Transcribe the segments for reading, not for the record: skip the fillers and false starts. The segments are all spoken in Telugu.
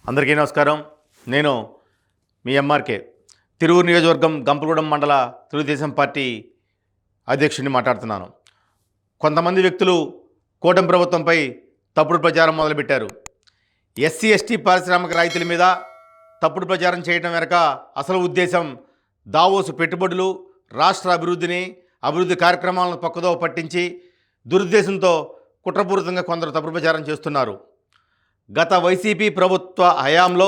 అందరికీ నమస్కారం. నేను మీ ఎంఆర్కే తిరువూరు నియోజకవర్గం గంపలగూడెం మండల తెలుగుదేశం పార్టీ అధ్యక్షుడిని మాట్లాడుతున్నాను. కొంతమంది వ్యక్తులు కూటమి ప్రభుత్వంపై తప్పుడు ప్రచారం మొదలుపెట్టారు. ఎస్సీ ఎస్టీ పారిశ్రామిక రైతుల మీద తప్పుడు ప్రచారం చేయడం వెనక అసలు ఉద్దేశం దావోసు పెట్టుబడులు, రాష్ట్ర అభివృద్ధి కార్యక్రమాలను పక్కదో పట్టించి దురుద్దేశంతో కుట్రపూరితంగా కొందరు తప్పుడు ప్రచారం చేస్తున్నారు. గత వైసీపీ ప్రభుత్వ హయాంలో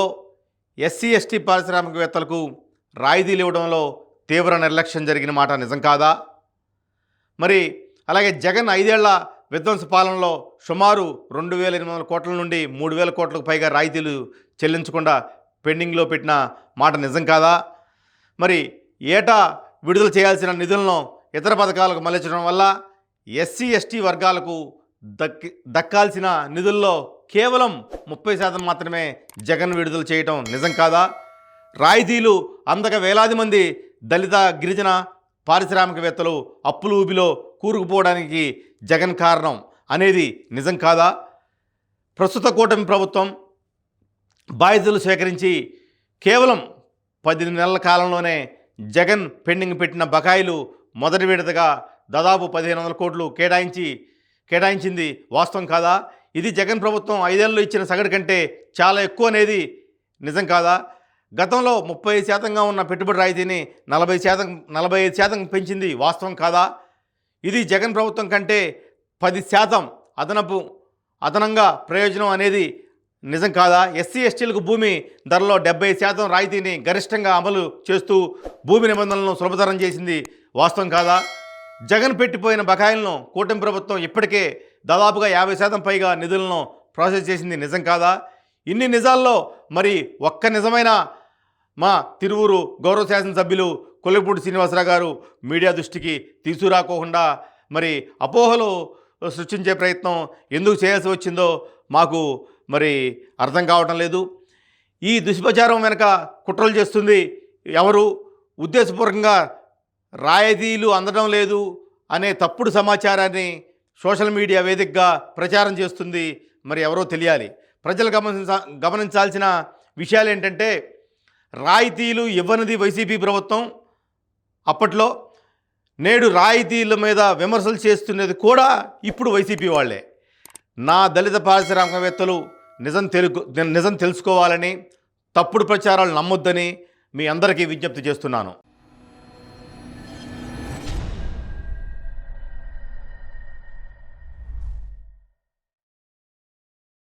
ఎస్సీ ఎస్టీ పారిశ్రామికవేత్తలకు రాయితీలు ఇవ్వడంలో తీవ్ర నిర్లక్ష్యం జరిగిన మాట నిజం కాదా? మరి అలాగే జగన్ 5 ఏళ్ల విధ్వంస పాలనలో సుమారు 2,800 కోట్ల నుండి 3,000 కోట్లకు పైగా రాయితీలు చెల్లించకుండా పెండింగ్లో పెట్టిన మాట నిజం కాదా? మరి ఏటా విడుదల చేయాల్సిన నిధులను ఇతర పథకాలకు మళ్లించడం వల్ల ఎస్సీ ఎస్టీ వర్గాలకు దక్కాల్సిన నిధుల్లో కేవలం 30% మాత్రమే జగన్ విడుదల చేయటం నిజం కాదా? రాయితీలు అందక వేలాది మంది దళిత గిరిజన పారిశ్రామికవేత్తలు అప్పుల ఊబిలో కూరుకుపోవడానికి జగన్ కారణం అనేది నిజం కాదా? ప్రస్తుత కూటమి ప్రభుత్వం బాధ్యతలు స్వీకరించి కేవలం 10 నెలల కాలంలోనే జగన్ పెండింగ్ పెట్టిన బకాయిలు మొదటి విడతగా దాదాపు 1,500 కోట్లు కేటాయించింది వాస్తవం కాదా? ఇది జగన్ ప్రభుత్వం 5 ఏళ్ళలో ఇచ్చిన సగటు కంటే చాలా ఎక్కువ అనేది నిజం కాదా? గతంలో 30% ఉన్న పెట్టుబడి రాయితీని 45% పెంచింది వాస్తవం కాదా? ఇది జగన్ ప్రభుత్వం కంటే 10% అదనంగా ప్రయోజనం అనేది నిజం కాదా? ఎస్సీ ఎస్టీలకు భూమి ధరలో 70% రాయితీని గరిష్టంగా అమలు చేస్తూ భూమి నిబంధనలను సులభతరం చేసింది వాస్తవం కాదా? జగన్ పెట్టిపోయిన బకాయిలను కూటమి ప్రభుత్వం ఇప్పటికే దాదాపుగా 50% పైగా నిధులను ప్రాసెస్ చేసింది నిజం కాదా? ఇన్ని నిజాల్లో మరి ఒక్క నిజమైన మా తిరువూరు గౌరవ శాసనసభ్యులు కొల్లిపూడి శ్రీనివాసరావు గారు మీడియా దృష్టికి తీసుకురాకోకుండా మరి అపోహలు సృష్టించే ప్రయత్నం ఎందుకు చేయాల్సి వచ్చిందో మాకు మరి అర్థం కావటం లేదు. ఈ దుష్ప్రచారం వెనక కుట్రలు చేస్తుంది ఎవరు? ఉద్దేశపూర్వకంగా రాయితీలు అందడం లేదు అనే తప్పుడు సమాచారాన్ని సోషల్ మీడియా వేదికగా ప్రచారం చేస్తుంది మరి ఎవరో తెలియాలి. ప్రజలు గమనించాల్సిన విషయాలు ఏంటంటే, రాయితీలు ఇవ్వనిది వైసీపీ ప్రభుత్వం అప్పట్లో, నేడు రాయితీల మీద విమర్శలు చేస్తున్నది కూడా ఇప్పుడు వైసీపీ వాళ్ళే. నా దళిత పారిశ్రామికవేత్తలు నిజం తెలుసుకోవాలని, తప్పుడు ప్రచారాలు నమ్మొద్దని మీ అందరికీ విజ్ఞప్తి చేస్తున్నాను.